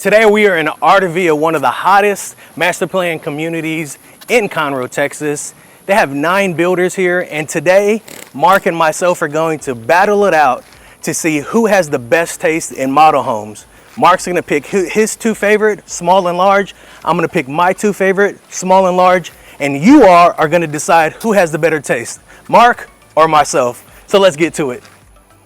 Today we are in Artavia, one of the hottest master plan communities in Conroe, Texas. They have 9 builders here, and today Mark and myself are going to battle it out to see who has the best taste in model homes. Mark's gonna pick his 2 favorite, small and large. I'm gonna pick my 2 favorite, small and large, and you are gonna decide who has the better taste, Mark or myself. So let's get to it.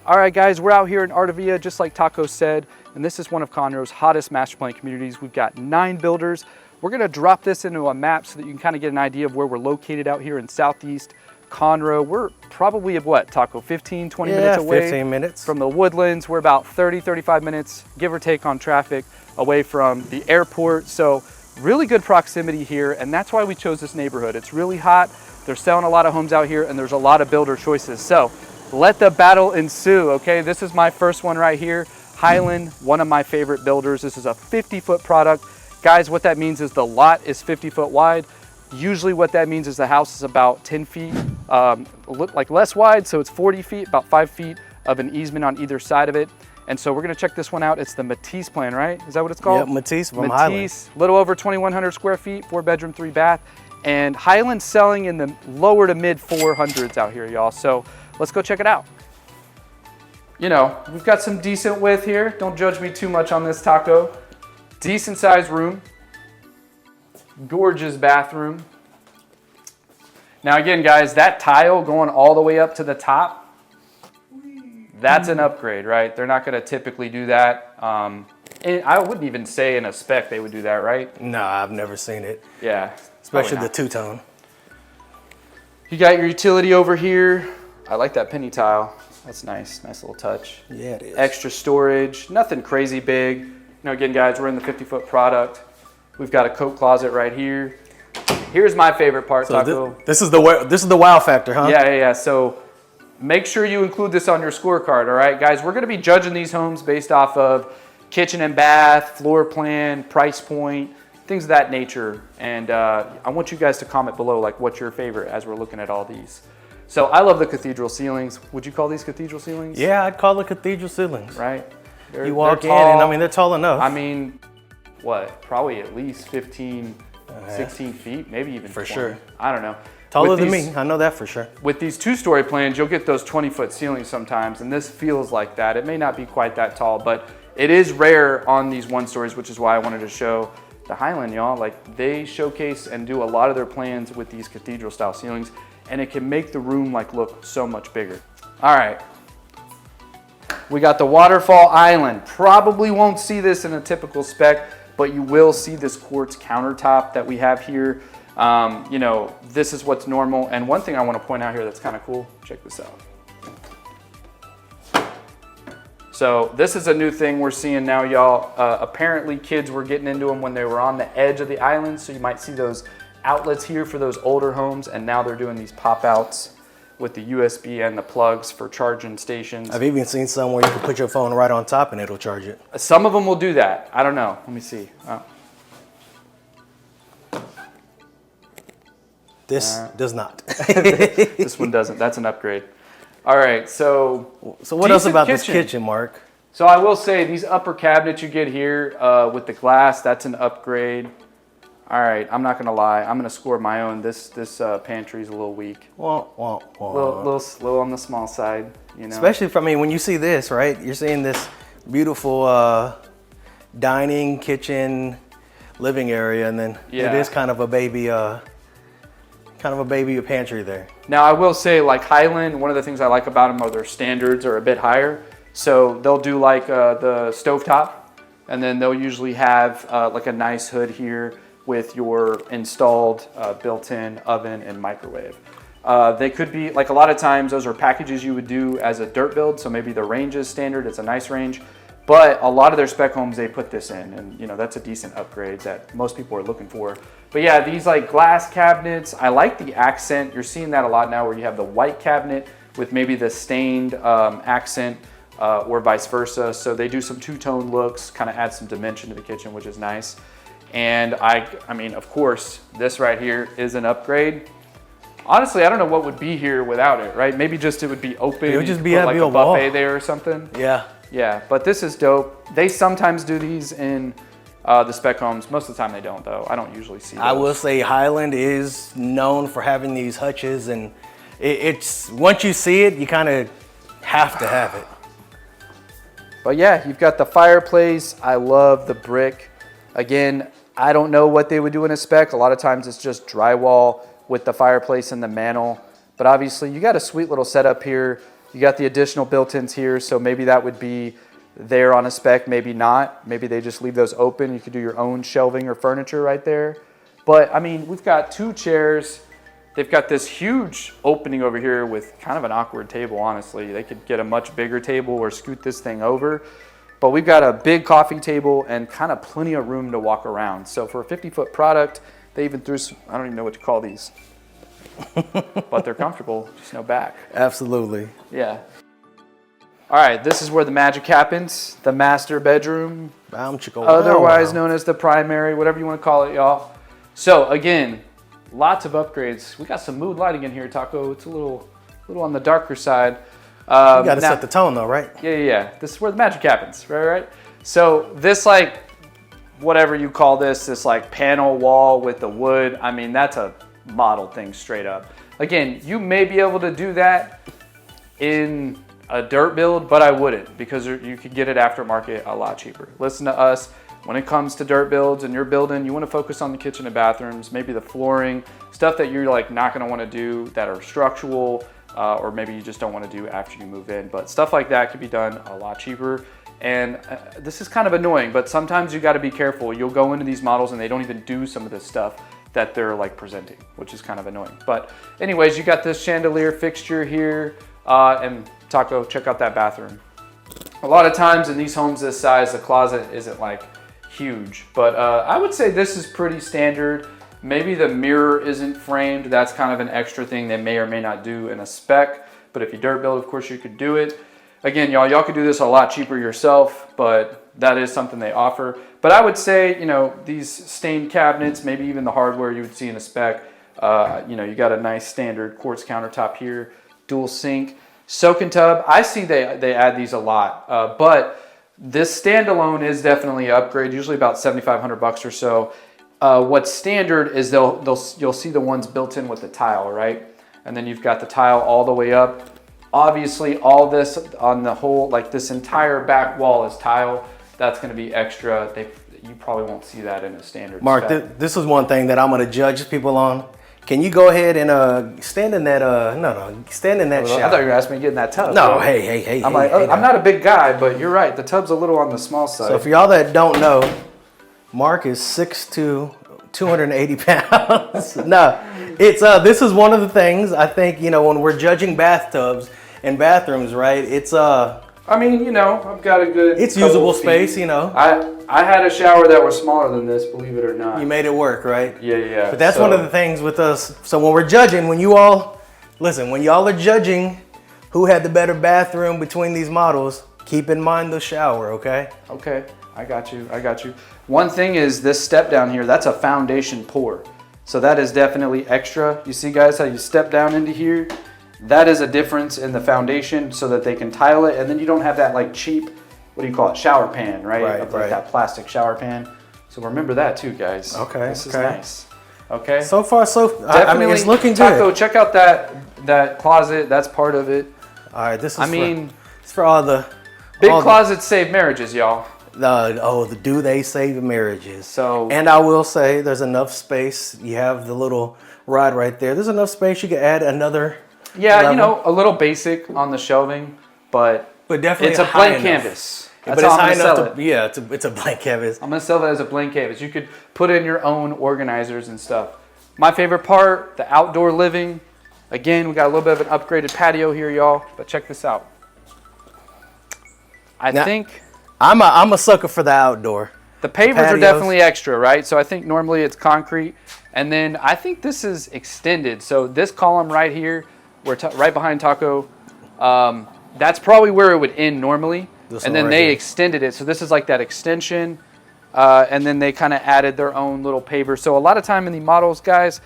All right, guys, we're out here in Artavia, just like Taco said, and this is one of Conroe's hottest master plan communities. We've got 9 builders. We're gonna drop this into a map so that you can kind of get an idea of where we're located out here in Southeast Conroe. We're probably at what, Taco, 15, 20 minutes away? 15 minutes. From the Woodlands. We're about 30, 35 minutes, give or take on traffic, away from the airport. So really good proximity here, and that's why we chose this neighborhood. It's really hot. They're selling a lot of homes out here, and there's a lot of builder choices. So let the battle ensue, okay? This is my first one right here. Highland, one of my favorite builders. This is a 50-foot product. Guys, what that means is the lot is 50 foot wide. Usually what that means is the house is about 10 feet, like less wide, so it's 40 feet, about 5 feet of an easement on either side of it. And so we're gonna check this one out. It's the Matisse plan, right? Is that what it's called? Yep, Matisse from Highland. Matisse, little over 2,100 square feet, 4-bedroom, 3-bath. And Highland's selling in the lower to mid 400s out here, y'all. So let's go check it out. You know, we've got some decent width here. Don't judge me too much on this, Taco. Decent sized room. Gorgeous bathroom. Now again, guys, that tile going all the way up to the top, that's an upgrade, right? They're not gonna typically do that. And I wouldn't even say in a spec they would do that, right? No, I've never seen it. Yeah. Especially the two-tone. You got your utility over here. I like that penny tile. That's nice, nice little touch. Yeah, it is. Extra storage, nothing crazy big. You know, again, guys, we're in the 50-foot product. We've got a coat closet right here. Here's my favorite part, Taco. This is the wow factor, huh? Yeah. So make sure you include this on your scorecard, all right? Guys, we're gonna be judging these homes based off of kitchen and bath, floor plan, price point, things of that nature. And I want you guys to comment below, like, what's your favorite as we're looking at all these. So I love the cathedral ceilings. Would you call these cathedral ceilings? Yeah, I'd call it cathedral ceilings. Right? You walk in and I mean, they're tall enough. I mean, what, probably at least 15, 16 feet, maybe even 20. For sure. I don't know. Taller than me, I know that for sure. With these 2-story plans, you'll get those 20-foot ceilings sometimes, and this feels like that. It may not be quite that tall, but it is rare on these 1-stories, which is why I wanted to show the Highland, y'all. Like, they showcase and do a lot of their plans with these cathedral style ceilings, and it can make the room like look so much bigger. All right. We got the waterfall island. Probably won't see this in a typical spec, but you will see this quartz countertop that we have here. You know, this is what's normal. And one thing I want to point out here that's kind of cool, check this out. So this is a new thing we're seeing now, y'all. Apparently kids were getting into them when they were on the edge of the island. So you might see those outlets here for those older homes. And now they're doing these pop outs with the USB and the plugs for charging stations. I've even seen some where you can put your phone right on top and it'll charge it. Some of them will do that. I don't know. Let me see. Oh. This does not. This one doesn't. That's an upgrade. All right, so what else about this kitchen, Mark? So I will say these upper cabinets you get here with the glass, that's an upgrade. All right, I'm not gonna lie. I'm gonna score my own. This pantry's a little weak. A little slow on the small side, you know. Especially for me, when you see this, right? You're seeing this beautiful dining, kitchen, living area, and then it is kind of a baby pantry there. Now I will say, like Highland, one of the things I like about them are their standards are a bit higher. So they'll do like the stovetop, and then they'll usually have like a nice hood here with your installed built-in oven and microwave. They could be, like a lot of times, those are packages you would do as a dirt build, so maybe the range is standard, it's a nice range, but a lot of their spec homes, they put this in, and you know, that's a decent upgrade that most people are looking for. But yeah, these like glass cabinets, I like the accent. You're seeing that a lot now where you have the white cabinet with maybe the stained accent or vice versa. So they do some two-tone looks, kind of add some dimension to the kitchen, which is nice. And I mean, of course, this right here is an upgrade. Honestly, I don't know what would be here without it, right? Maybe just it would be open. It would just be like a buffet wall there or something. Yeah. Yeah, but this is dope. They sometimes do these in The spec homes, most of the time they don't though. I don't usually see those. I will say Highland is known for having these hutches, and it's once you see it, you kind of have to have it. But yeah, you've got the fireplace. I love the brick. Again, I don't know what they would do in a spec. A lot of times it's just drywall with the fireplace and the mantle. But obviously you got a sweet little setup here. You got the additional built-ins here, so maybe that would be there on a spec, maybe not. Maybe they just leave those open. You could do your own shelving or furniture right there. But I mean, we've got 2 chairs. They've got this huge opening over here with kind of an awkward table, honestly. They could get a much bigger table or scoot this thing over. But we've got a big coffee table and kind of plenty of room to walk around. So for a 50-foot product, they even threw some, I don't even know what to call these. But they're comfortable, just no back. Absolutely. Yeah. All right, this is where the magic happens. The master bedroom, otherwise known as the primary, whatever you want to call it, y'all. So again, lots of upgrades. We got some mood lighting in here, Taco. It's a little on the darker side. You got to set the tone though, right? Yeah. This is where the magic happens, right? So this, like, whatever you call this like panel wall with the wood, I mean, that's a model thing straight up. Again, you may be able to do that in a dirt build, but I wouldn't, because you could get it aftermarket a lot cheaper. Listen to us. When it comes to dirt builds and you're building, you want to focus on the kitchen and bathrooms, maybe the flooring, stuff that you're like not going to want to do that are structural, or maybe you just don't want to do after you move in. But stuff like that could be done a lot cheaper. And this is kind of annoying, but sometimes you got to be careful. You'll go into these models and they don't even do some of this stuff that they're like presenting, which is kind of annoying. But anyways, you got this chandelier fixture here, and Taco, check out that bathroom. A lot of times in these homes this size, the closet isn't like huge, but I would say this is pretty standard. Maybe the mirror isn't framed. That's kind of an extra thing they may or may not do in a spec, but if you dirt build, of course you could do it. Again, y'all could do this a lot cheaper yourself, but that is something they offer. But I would say, you know, these stained cabinets, maybe even the hardware you would see in a spec, you know, you got a nice standard quartz countertop here, dual sink, soaking tub. I see they add these a lot, but this standalone is definitely an upgrade, usually about $7,500 or so. What's standard is you'll see the ones built in with the tile, right? And then you've got the tile all the way up. Obviously, all this on the whole, like this entire back wall is tile. That's going to be extra. You probably won't see that in a standard Mark, spec. this is one thing that I'm going to judge people on. Can you go ahead and stand in that, stand in that shower. I thought you were asking me to get in that tub. No, bro. hey. I'm not a big guy, but you're right. The tub's a little on the small side. So for y'all that don't know, Mark is 6'2", 280 pounds. No, it's this is one of the things I think, you know, when we're judging bathtubs and bathrooms, right? It's I mean, you know, I've got a good. it's usable space, you know. I had a shower that was smaller than this, believe it or not. You made it work, right? Yeah. But that's one of the things with us. So when we're judging, when y'all are judging who had the better bathroom between these models, keep in mind the shower, okay? Okay, I got you. One thing is this step down here, that's a foundation pour. So that is definitely extra. You see, guys, how you step down into here? That is a difference in the foundation so that they can tile it, and then you don't have that like cheap, what do you call it, shower pan, right? Like that plastic shower pan. So remember that too, guys. Okay. This is nice. Okay. So far, I mean, it's looking good. Taco, check out that closet. That's part of it. All right, this is. It's for all the big closets save marriages, y'all. Do they save marriages? So, and I will say, there's enough space. You have the little rod right there. There's enough space. You can add another. Yeah, level. you know, a little basic on the shelving, but definitely it's a blank canvas. That's but how it's I'm high gonna enough sell it. Yeah, it's a blank canvas. I'm gonna sell that as a blank canvas. You could put in your own organizers and stuff. My favorite part, the outdoor living. Again, we got a little bit of an upgraded patio here, y'all. But check this out. I think I'm a sucker for the outdoor. The pavers are definitely extra, right? So I think normally it's concrete, and then I think this is extended. So this column right here, right behind Taco, that's probably where it would end normally. And then they extended it. So this is like that extension. And then they kind of added their own little paver. So a lot of time in the models, guys,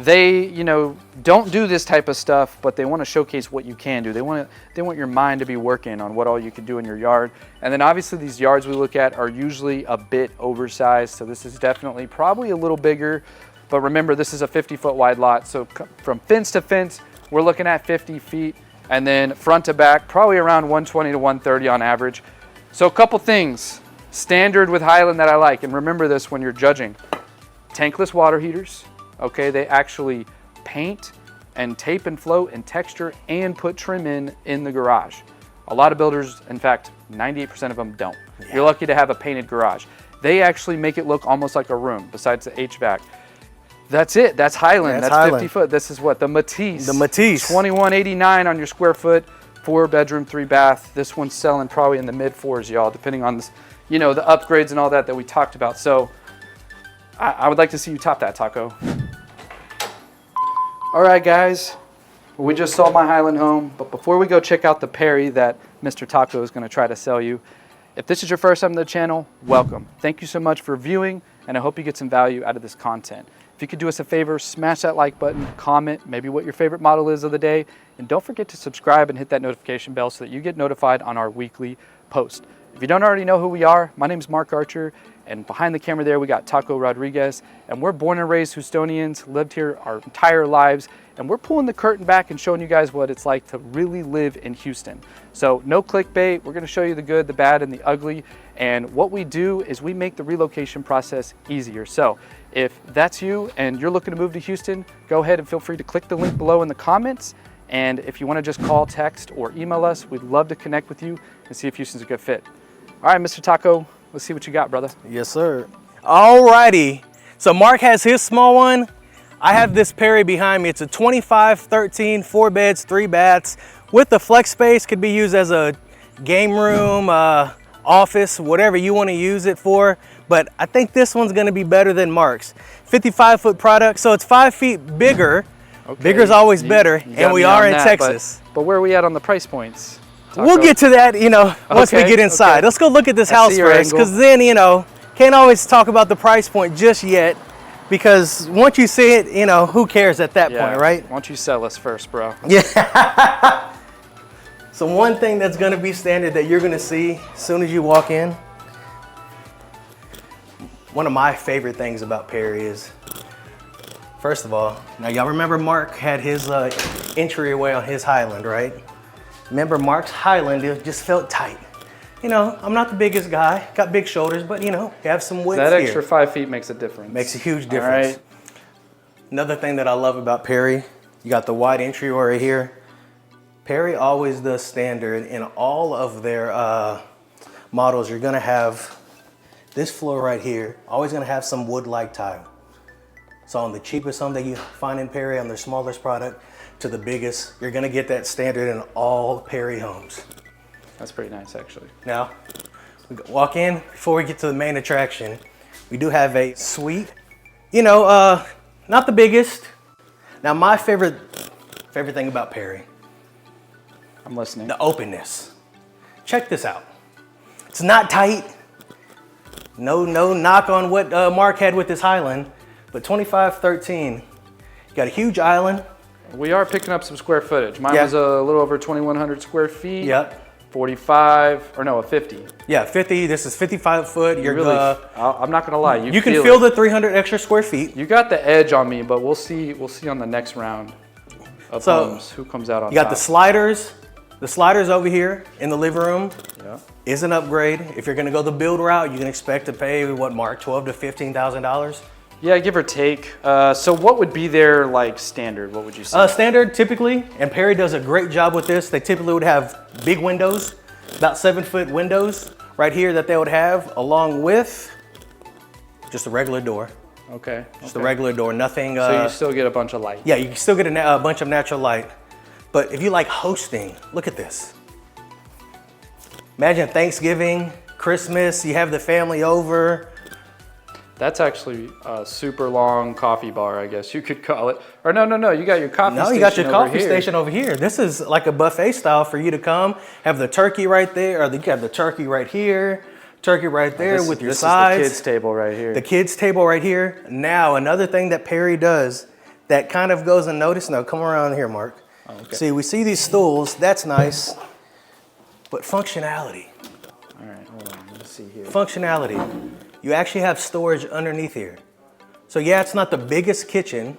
they, you know, don't do this type of stuff, but they want to showcase what you can do. They want your mind to be working on what all you can do in your yard. And then obviously these yards we look at are usually a bit oversized. So this is definitely probably a little bigger, but remember this is a 50-foot wide lot. So from fence to fence, we're looking at 50 feet, and then front to back, probably around 120 to 130 on average. So a couple things standard with Highland that I like, and remember this when you're judging: tankless water heaters. Okay, they actually paint and tape and float and texture and put trim in the garage. A lot of builders, in fact, 98% of them don't. Yeah. You're lucky to have a painted garage. They actually make it look almost like a room besides the HVAC. That's it. That's Highland. Yeah, that's Highland. 50 foot. This is what? The Matisse. The Matisse. 2189 on your square foot, 4 bedroom, 3 bath. This one's selling probably in the mid fours, y'all, depending on this, you know, the upgrades and all that we talked about. So I would like to see you top that, Taco. All right, guys, we just saw my Highland home, but before we go check out the Perry that Mr. Taco is going to try to sell you, if this is your first time to the channel, welcome. Thank you so much for viewing, and I hope you get some value out of this content. If you could do us a favor, smash that like button, comment maybe what your favorite model is of the day, and don't forget to subscribe and hit that notification bell so that you get notified on our weekly post. If you don't already know who we are, my name is Mark Archer, and behind the camera there we got Taco Rodriguez, and we're born and raised Houstonians, lived here our entire lives, and we're pulling the curtain back and showing you guys what it's like to really live in Houston. So no clickbait, we're gonna show you the good, the bad, and the ugly, and what we do is we make the relocation process easier. So if that's you and you're looking to move to Houston, go ahead and feel free to click the link below in the comments, and if you wanna just call, text, or email us, we'd love to connect with you and see if Houston's a good fit. All right, Mr. Taco, let's see what you got, brother. Yes, sir. Alrighty. So Mark has his small one. I have this Perry behind me. It's a 25-13, 4 beds, 3 baths. With the flex space, could be used as a game room, office, whatever you want to use it for. But I think this one's going to be better than Mark's. 55-foot product, so it's 5 feet bigger. Okay. Bigger is always better, and we are in Texas. But where are we at on the price points? Taco? We'll get to that, you know, once we get inside. Okay. Let's go look at this house first, because then, you know, can't always talk about the price point just yet, because once you see it, you know, who cares at that point, right? Why don't you sell us first, bro? Yeah. So one thing that's going to be standard that you're going to see as soon as you walk in, one of my favorite things about Perry is, first of all, now y'all remember Mark had his entryway on his Highland, right? Remember Mark's Highland, it just felt tight. You know, I'm not the biggest guy, got big shoulders, but you know, you have some width that here. Extra 5 feet makes a difference. Makes a huge difference. All right. Another thing that I love about Perry, you got the wide entryway right here. Perry always does standard in all of their models. You're gonna have this floor right here, always gonna have some wood-like tile. So on the cheapest home that you find in Perry, on their smallest product, to the biggest, you're gonna get that standard in all Perry homes. That's pretty nice, actually. Now, we walk in, before we get to the main attraction, we do have a suite. You know, not the biggest. Now, my favorite thing about Perry, I'm listening. the openness. Check this out. It's not tight. No knock on what Mark had with his Highland, but 25-13, you got a huge island. We are picking up some square footage. Mine was a little over 2,100 square feet. Yep. 45, or no, a 50. Yeah, 50. This is 55 foot. You're really, I'm not gonna lie. You can feel the 300 extra square feet. You got the edge on me, but we'll see. We'll see on the next round of homes who comes out on top. You got the sliders. The sliders over here in the living room. Yeah. Is an upgrade. If you're gonna go the build route, you can expect to pay what, Mark, $12,000 to $15,000. Yeah, give or take. So what would be their like standard? What would you say? Standard typically, and Perry does a great job with this. They typically would have big windows, about 7-foot windows right here that they would have, along with just a regular door. Okay. Just a regular door, nothing. So you still get a bunch of light. Yeah, you can still get a bunch of natural light. But if you like hosting, look at this. Imagine Thanksgiving, Christmas, you have the family over. That's actually a super long coffee bar, I guess you could call it. Or no, you got your coffee station. No, you got your coffee station over here. This is like a buffet style for you to come, have the turkey right there, or you have the turkey right here, turkey right there with your sides. This is the kids' table right here. The kids' table right here. Now, another thing that Perry does, that kind of goes unnoticed. Now come around here, Mark. Oh, okay. See, we see these stools. That's nice. But functionality. All right, hold on. Let's see here. Functionality. You actually have storage underneath here. So yeah, it's not the biggest kitchen,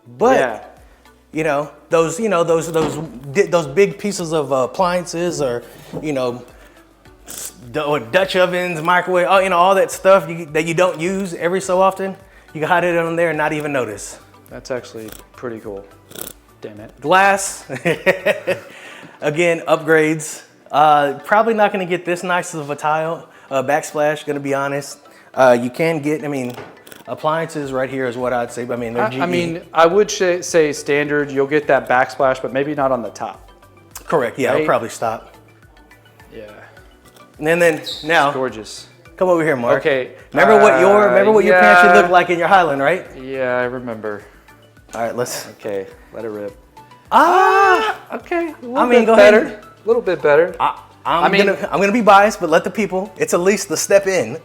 but Yeah. those big pieces of appliances, or Dutch ovens, microwave, all that stuff that you don't use every so often, you can hide it on there and not even notice. That's actually pretty cool. Damn it. Glass, again, upgrades. Probably not going to get this nice of a tile backsplash. Going to be honest, you can get. Appliances right here is what I'd say. But they're GE. I would say standard. You'll get that backsplash, but maybe not on the top. Correct. Yeah, right? I'll probably stop. Yeah. And then now, Gorgeous. come over here, Mark. Okay. Remember what your pantry looked like in your Highland, right? Yeah, I remember. All right, let's. Okay, let it rip. Okay. Go ahead. A little bit better. I'm gonna be biased, but let the people. It's at least the step in.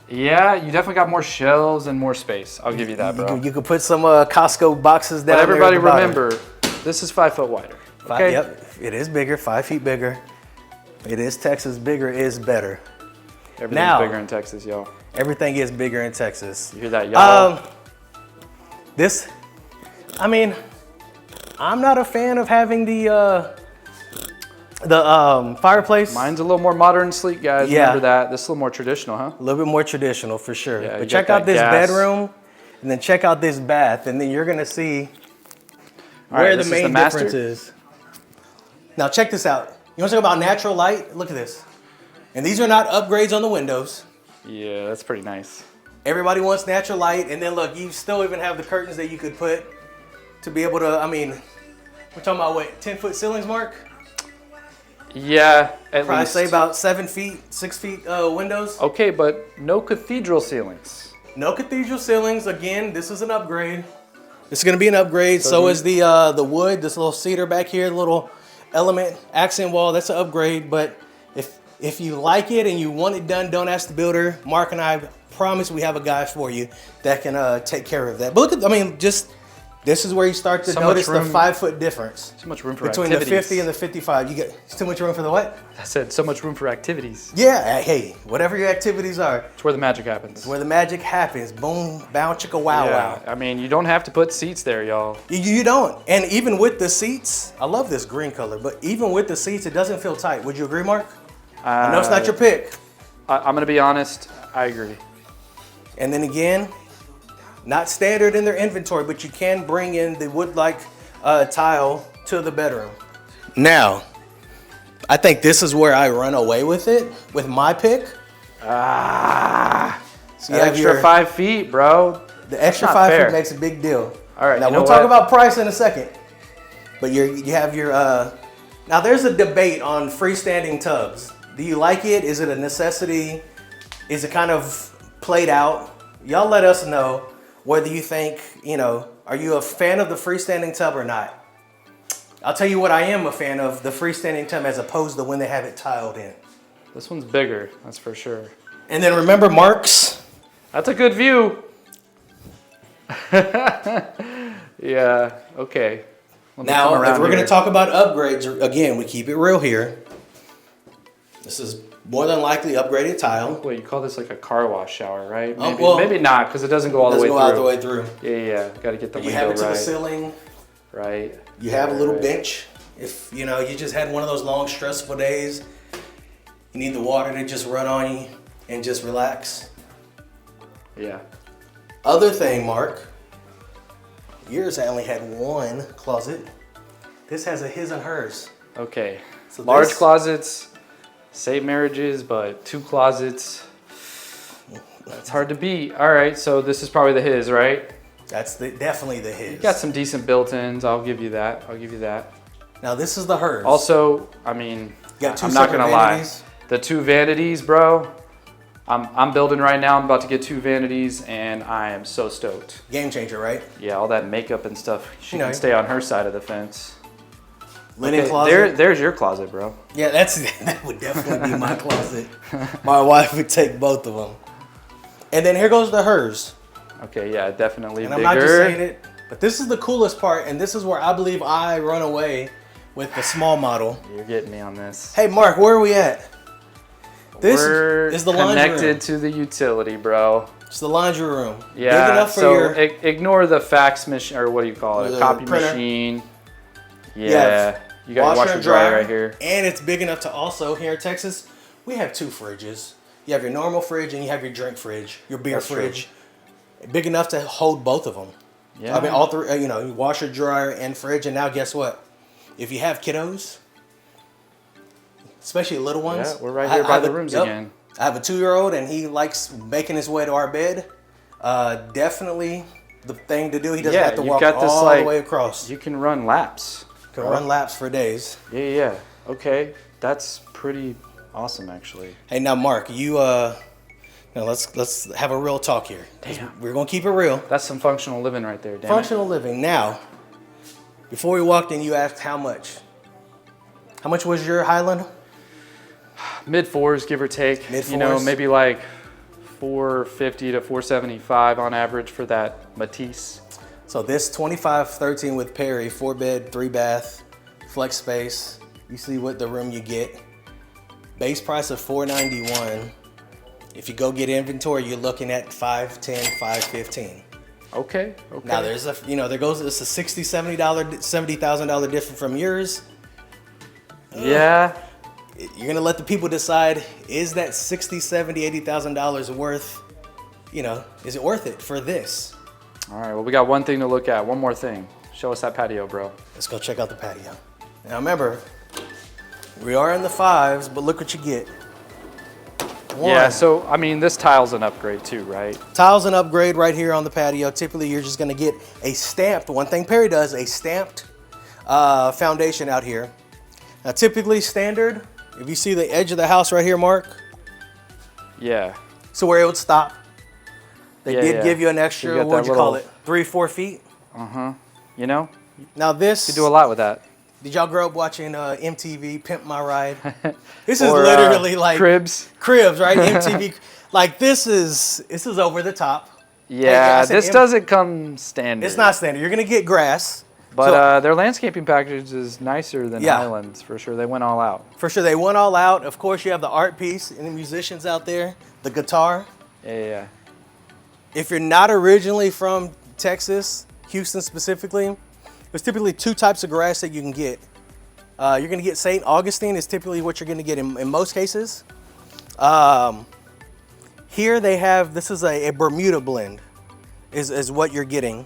Yeah, you definitely got more shelves and more space. I'll give you that, bro. You could put some Costco boxes down. But everybody there at the remember, this is 5 foot wider. Okay? Yep, it is bigger, 5 feet bigger. It is Texas. Bigger is better. Everything's bigger in Texas, y'all. Everything is bigger in Texas. You hear that, y'all? I'm not a fan of having the fireplace. Mine's a little more modern and sleek, guys. Yeah. Remember that. This is a little more traditional, huh? A little bit more traditional for sure. Yeah, but check out this bedroom, and then check out this bath, and then you're gonna see where the main difference is. Now check this out. You want to talk about natural light? Look at this. And these are not upgrades on the windows. Yeah, that's pretty nice. Everybody wants natural light, and then look, you still even have the curtains that you could put to be able to. We're talking about what, 10-foot ceilings, Mark? Yeah, at Probably least. say about 7 feet, 6 feet windows. Okay, but no cathedral ceilings. No cathedral ceilings. Again, this is an upgrade. This is going to be an upgrade. So is the wood. This little cedar back here, little element accent wall. That's an upgrade. But if you like it and you want it done, don't ask the builder. Mark and I promise we have a guy for you that can take care of that. But look at, this is where you start to notice the 5 foot difference. So much room for between activities. The 50 and the 55. You get too much room for the what? I said so much room for activities. Yeah, hey, whatever your activities are. It's where the magic happens. It's where the magic happens. Boom, bow, chicka, wow, wow. You don't have to put seats there, y'all. You don't. And even with the seats, I love this green color, but even with the seats, it doesn't feel tight. Would you agree, Mark? I know it's not your pick. I'm going to be honest. I agree. And then again, not standard in their inventory, but you can bring in the wood-like tile to the bedroom. Now, I think this is where I run away with it, with my pick. So you extra 5 feet, bro. The extra 5 feet makes a big deal. All right, now we'll talk about price in a second. But you have your, now there's a debate on freestanding tubs. Do you like it? Is it a necessity? Is it kind of played out? Y'all let us know whether you think, are you a fan of the freestanding tub or not? I'll tell you what I am a fan of, the freestanding tub as opposed to when they have it tiled in. This one's bigger, that's for sure. And then remember Mark's. That's a good view. Yeah, okay. Now, if we're going to talk about upgrades, again, we keep it real here. This is more than likely upgraded tile. Wait, you call this like a car wash shower, right? Maybe, well, maybe not, because it doesn't go all the way through. It doesn't go all the way through. Yeah, got to get the window right. You have it to the ceiling. Right. You have a little bench. If, you just had one of those long, stressful days, you need the water to just run on you and just relax. Yeah. Other thing, Mark, yours only had one closet. This has a his and hers. Okay. So large closets, same marriages, but 2 closets. That's hard to beat. All right, so this is probably the his, right? That's definitely the his. You got some decent built-ins. I'll give you that. Now this is the hers. Also, I'm not gonna lie. The 2 vanities, bro. I'm building right now. I'm about to get 2 vanities, and I am so stoked. Game changer, right? Yeah, all that makeup and stuff. She can stay on her side of the fence. Linen closet. There's your closet, bro. Yeah, that would definitely be my closet. My wife would take both of them. And then here goes the hers. Okay, yeah, definitely and bigger. I'm not just saying it. But this is the coolest part, and this is where I believe I run away with the small model. You're getting me on this. Hey, Mark, where are we at? We're is the laundry room. connected to the utility, bro. It's the laundry room. Yeah, Big enough for so your... ignore the fax machine, or what do you call it? A copy printer. machine. Yeah, you got your washer and dryer right here. And it's big enough to also, here in Texas, we have 2 fridges. You have your normal fridge and you have your drink fridge, your beer fridge. True. Big enough to hold both of them. Yeah. I mean, all 3, you know, washer, dryer, and fridge. And now guess what? If you have kiddos, especially little ones. Yeah, we're right here by the rooms again. I have a 2-year-old and he likes making his way to our bed. Definitely the thing to do. He doesn't have to walk all the way across. You can run laps. Can run laps for days. Yeah. Okay, that's pretty awesome, actually. Hey, now Mark, you now let's have a real talk here. Damn. We're gonna keep it real. That's some functional living right there. Damn functional living. Now, before we walked in, you asked how much. How much was your Highland? Mid-4s, give or take. Mid-4s. You know, maybe like 450 to 475 on average for that Matisse. So this 2513 with Perry, 4-bed, 3-bath, flex space. You see what the room you get. Base price of $491. If you go get inventory, you're looking at $510, $515. Okay. Now there's a, you know, it's a $60,000, $70,000 different from yours. Yeah. You're gonna let the people decide, is that $60,000, $70,000, $80,000 worth, you know, is it worth it for this? All right, well, we got one thing to look at. One more thing. Show us that patio, bro. Let's go check out the patio. Now remember, we are in the 5s, but look what you get. Yeah, so, I mean, this tile's an upgrade too, right? Tile's an upgrade right here on the patio. Typically, you're just gonna get a stamped, one thing Perry does, a stamped foundation out here. Now, typically standard, if you see the edge of the house right here, Mark. Yeah. So where it would stop. They did give you an extra, what'd you call it, 3-4 feet? Uh-huh. You know? Now this... You do a lot with that. Did y'all grow up watching MTV, Pimp My Ride? This is literally like... Cribs. Cribs, right? MTV. Like this is over the top. Yeah, this doesn't come standard. It's not standard. You're gonna get grass. But their landscaping package is nicer than Highland's, for sure. They went all out. For sure, they went all out. Of course, you have the art piece and the musicians out there, the guitar. Yeah. If you're not originally from Texas, Houston specifically, there's typically 2 types of grass that you can get. You're gonna get St. Augustine is typically what you're gonna get in most cases. Here they have, this is a Bermuda blend, is what you're getting.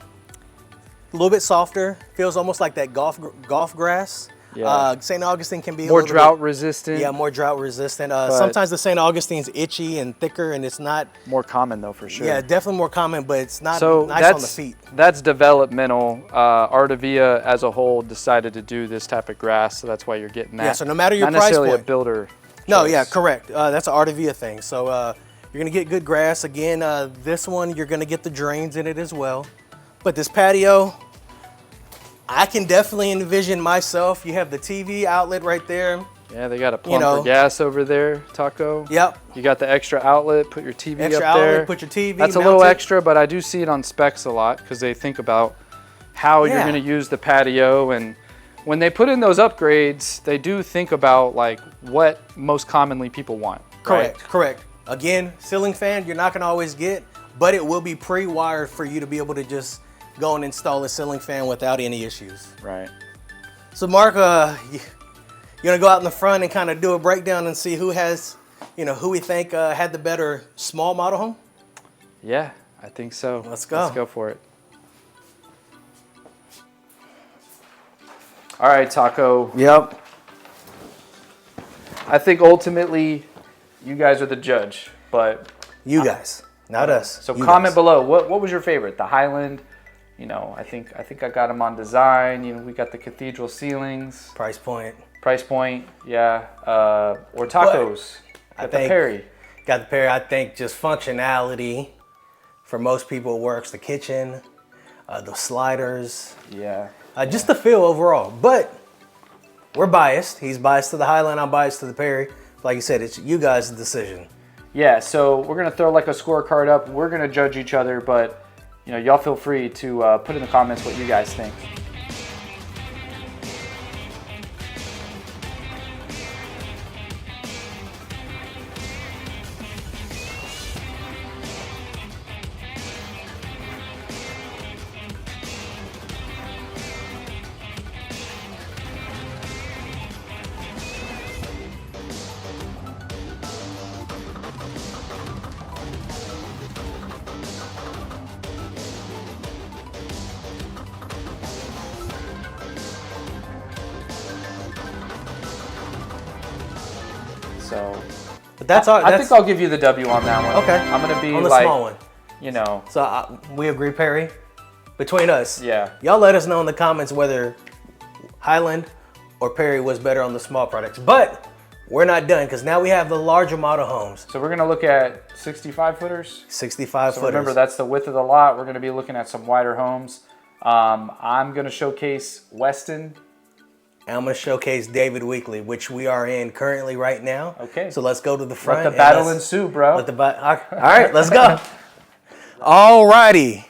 A little bit softer, feels almost like that golf grass. Yeah. St. Augustine can be more drought resistant. Yeah, more drought resistant. Sometimes the St. Augustine's itchy and thicker, and it's not more common though, for sure. Yeah, definitely more common, but it's not nice on the feet. That's developmental. Artavia as a whole decided to do this type of grass, so that's why you're getting that. Yeah, so no matter your not price necessarily point. A builder. No, choice. yeah, correct. That's an Artavia thing. So you're gonna get good grass. Again, this one you're gonna get the drains in it as well. But this patio, I can definitely envision myself. You have the TV outlet right there. Yeah, they got a pump for gas over there, Taco. Yep. You got the extra outlet, put your TV extra up there. Outlet, put your TV. That's a little extra, but I do see it on specs a lot because they think about how you're going to use the patio. And when they put in those upgrades, they do think about like what most commonly people want. Correct, right? correct. Again, ceiling fan, you're not going to always get, but it will be pre-wired for you to be able to just go and install a ceiling fan without any issues. Right. So Mark, you're gonna go out in the front and kind of do a breakdown and see who has, who we think had the better small model home? Yeah, I think so. Let's go. Let's go for it. All right, Taco. Yep. I think ultimately you guys are the judge, but... You guys, not us. So comment below, what was your favorite? The Highland? I think I got them on design. We got the cathedral ceilings. Price point, yeah. Or Tacos. Got the Perry. Got the Perry. I think just functionality for most people works. The kitchen, the sliders. Yeah. Just the feel overall. But we're biased. He's biased to the Highland. I'm biased to the Perry. Like you said, it's you guys' decision. Yeah. So we're gonna throw like a scorecard up. We're gonna judge each other, but you know, y'all feel free to put in the comments what you guys think. So, But that's all. I think I'll give you the W on that one. Okay. I'm gonna be on the like, small one. you know. So we agree, Perry. Between us, Yeah. Y'all let us know in the comments whether Highland or Perry was better on the small products. But we're not done because now we have the larger model homes. So we're gonna look at 65 footers. 65 So footers. remember, that's the width of the lot. We're gonna be looking at some wider homes. I'm gonna showcase Weston. And I'm going to showcase David Weekley, which we are in currently right now. Okay. So let's go to the front. Let the battle ensue, bro. All right, let's go. All righty.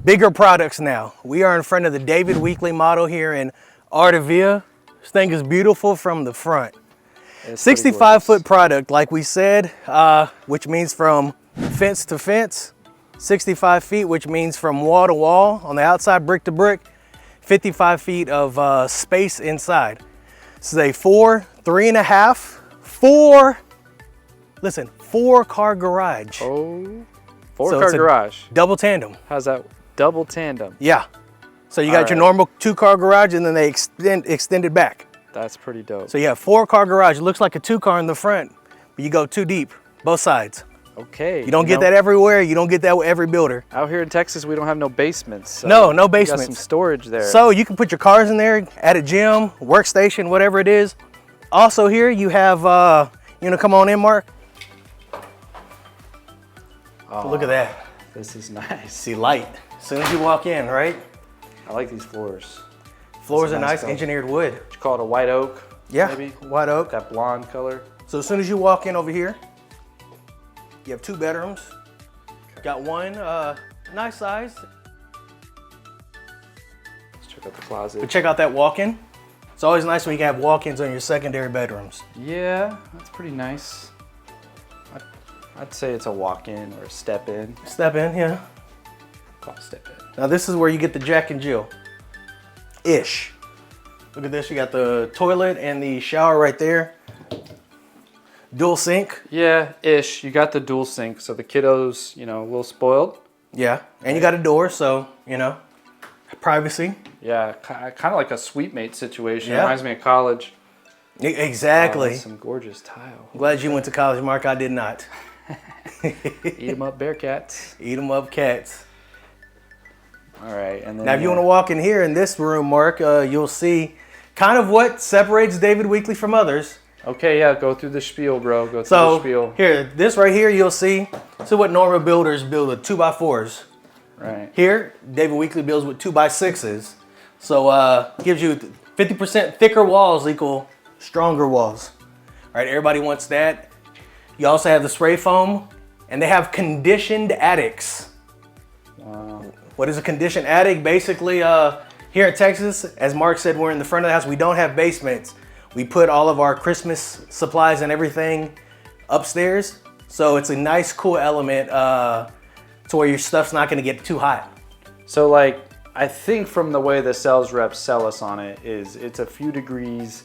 Bigger products now. We are in front of the David Weekley model here in Artavia. This thing is beautiful from the front. 65-foot product, like we said, which means from fence to fence. 65 feet, which means from wall to wall, on the outside, brick to brick. 55 feet of space inside. This is a 4-car garage. Oh, So four-car it's a garage. Double tandem. How's that? Double tandem. Yeah. So you got your normal 2-car garage and then they extend it back. That's pretty dope. So you have 4-car garage. It looks like a 2-car in the front, but you go 2 deep, both sides. Okay. You don't get that everywhere. You don't get that with every builder. Out here in Texas, we don't have no basements. So No we got basements. some storage there. So you can put your cars in there at a gym, workstation, whatever it is. Also here you have, you know, come on in, Mark. Oh, Look at that. This is nice. See light as soon as you walk in, right? I like these floors. Floors are That's a nice nice, color. engineered wood. You call it a white oak? Yeah, Maybe white oak. that blonde color. So as soon as you walk in over here, you have 2 bedrooms. Got one nice size. Let's check out the closet. But check out that walk-in. It's always nice when you can have walk-ins on your secondary bedrooms. Yeah, that's pretty nice. I'd say it's a walk-in or a step-in. Step in, yeah. Call it step-in. Now this is where you get the Jack and Jill. Ish. Look at this, you got the toilet and the shower right there. Dual sink. Yeah, ish. You got the dual sink, so the kiddos, you know, a little spoiled. Yeah, and you got a door, so, you know, privacy. Yeah, kind of like a suite mate situation. Yeah. Reminds me of college. Exactly. That's some gorgeous tile. I'm glad you went to college, Mark. I did not. Eat 'em up, Bearcats. Eat 'em up, cats. All right, and then Now, if you want to walk in here in this room, Mark, you'll see kind of what separates David Weekley from others. Okay, yeah, go through the spiel, bro. Go through the So spiel. here, this right here, you'll see. So what normal builders build with 2x4s. Right. Here, David Weekley builds with 2x6s. So gives you 50% thicker walls equal stronger walls. All right, everybody wants that. You also have the spray foam, and they have conditioned attics. Wow. What is a conditioned attic? Basically, here in Texas, as Mark said, we're in the front of the house. We don't have basements. We put all of our Christmas supplies and everything upstairs. So it's a nice, cool element to where your stuff's not gonna get too hot. So like, I think from the way the sales reps sell us on it is it's a few degrees,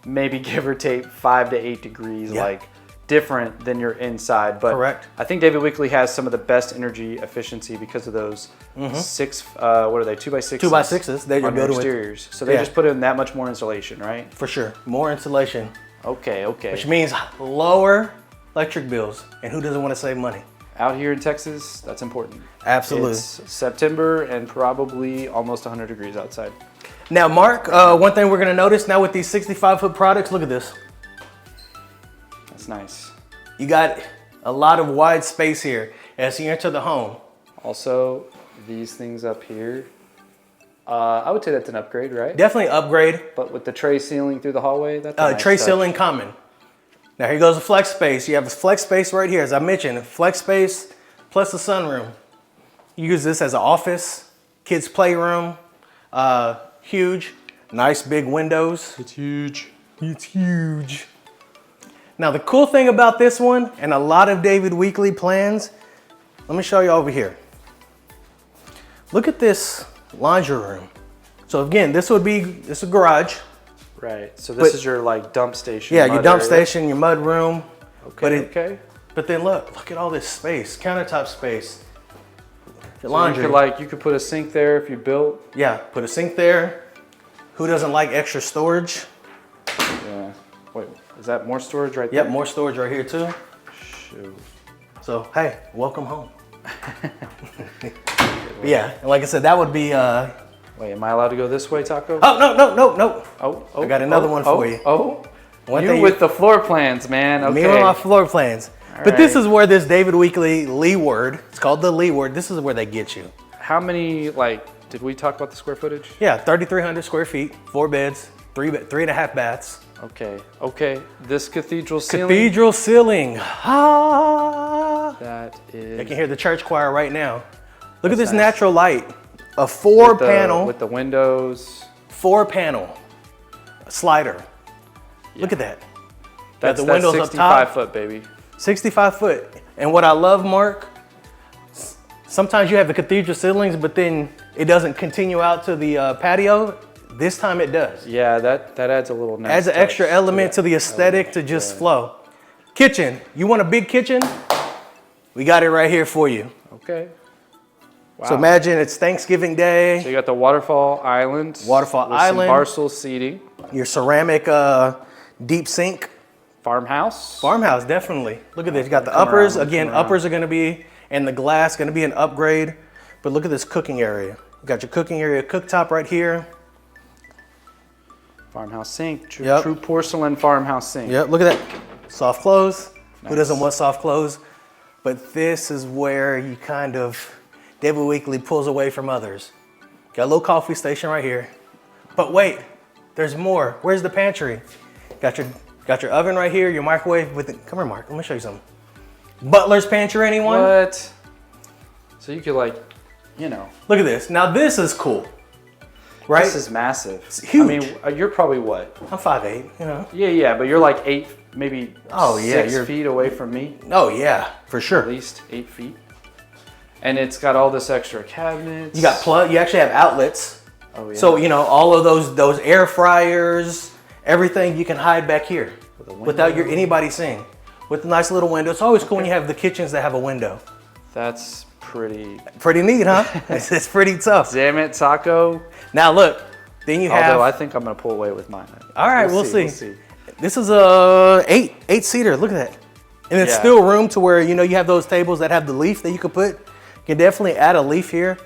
maybe give or take 5 to 8 degrees, Yeah. like different than your inside. But Correct. I think David Weekley has some of the best energy efficiency because of those 6, what are they, 2x6s? 2x6s that you're on your building with. exteriors. So they Yeah. just put in that much more insulation, right? For sure, more insulation, Okay, okay. which means lower electric bills. And who doesn't wanna save money? Out here in Texas, that's important. Absolutely. It's September and probably almost 100 degrees outside. Now, Mark, one thing we're gonna notice now with these 65-foot products, look at this. That's nice. You got a lot of wide space here as you enter the home. Also, these things up here, I would say that's an upgrade, right? Definitely upgrade. But with the tray ceiling through the hallway, that's a nice Tray touch. ceiling common. Now here goes the flex space. You have a flex space right here. As I mentioned, flex space plus the sunroom. You use this as an office, kids' playroom, huge, nice big windows. It's huge. It's huge. Now the cool thing about this one and a lot of David Weekley plans, let me show you over here. Look at this laundry room. So again, this is a garage. Right. So this is your like dump station. Yeah, your dump area. station, your mud room. Okay. But then look at all this space, countertop space. Your So laundry. you could put a sink there if you built. Yeah, put a sink there. Who doesn't like extra storage? Yeah. Wait, is that more storage right there? Yep, more storage right here too. Shoot. So hey, welcome home. Yeah, and like I said, that would be. Wait, am I allowed to go this way, Taco? Oh no! Oh, I got another one for you. One You thing with the floor plans, man. Okay. Me with my floor plans. But this is where this David Weekley Leeward, it's called the Leeward, this is where they get you. How many, like, did we talk about the square footage? Yeah, 3,300 square feet, 4 beds, 3.5 baths. Okay. This cathedral ceiling. Cathedral ceiling. Ah. That is. I can hear the church choir right now. Look at this nice. natural light. A 4-panel. With the windows. 4-panel slider. Look at that. That's the windows up top. 65 foot, baby. 65 foot. And what I love, Mark, sometimes you have the cathedral ceilings, but then it doesn't continue out to the patio. This time it does. Yeah, that adds a little nice Adds an touch extra element to the aesthetic element, to just yeah. flow. Kitchen. You want a big kitchen? We got it right here for you. Okay. Wow. So imagine it's Thanksgiving Day. So you got the waterfall island. Waterfall with island. Some Barstool seating. Your ceramic deep sink. Farmhouse. Farmhouse, definitely. Look at this. You got the Come uppers. around, Again, come around. uppers are going to be, and the glass going to be an upgrade. But look at this cooking area. You got your cooking area cooktop right here. Farmhouse sink. True, Yep. true porcelain farmhouse sink. Yep, look at that. Soft clothes. Who Nice. doesn't want soft clothes? But this is where you kind of, David Weekley pulls away from others. Got a little coffee station right here. But wait, there's more. Where's the pantry? Got your oven right here, your microwave with it. Come here, Mark, let me show you something. Butler's pantry, anyone? What? So you could like, you know. Look at this. Now this is cool, right? This is massive. It's huge. I mean, you're probably what? I'm 5'8", you know. Yeah, but you're like 8, maybe Oh, yeah, 6 feet away from me. Oh yeah, for sure. At least 8 feet. And it's got all this extra cabinets. You got you actually have outlets. Oh yeah. So, you know, all of those air fryers, everything you can hide back here without anybody seeing. With a nice little window. It's always cool when you have the kitchens that have a window. That's pretty Neat, huh? It's pretty tough. Damn it, Taco. Now look, then you have. Although I think I'm gonna pull away with mine. All right, we'll see. We'll see. This is a eight-seater. Look at that. And it's still room to where, you know, you have those tables that have the leaf that you could put. You can definitely add a leaf here.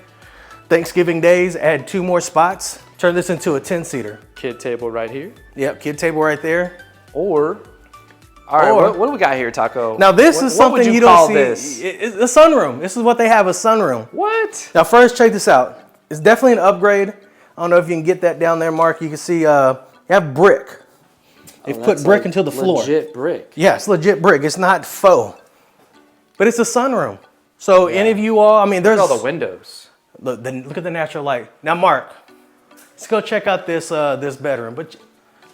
Thanksgiving days, add 2 more spots. Turn this into a 10-seater. Kid table right here. Yep, kid table right there. All right, what do we got here, Taco? Now this is something what would you call don't see. This? It's a sunroom. This is what they have, a sunroom. What? Now first, check this out. It's definitely an upgrade. I don't know if you can get that down there, Mark. You can see you have brick. They've put brick into the floor. Legit brick. Yeah, it's legit brick. It's not faux. But it's a sunroom. So any of you all, I mean, there's Look at all the windows. Look at the natural light. Now, Mark, let's go check out this this bedroom. But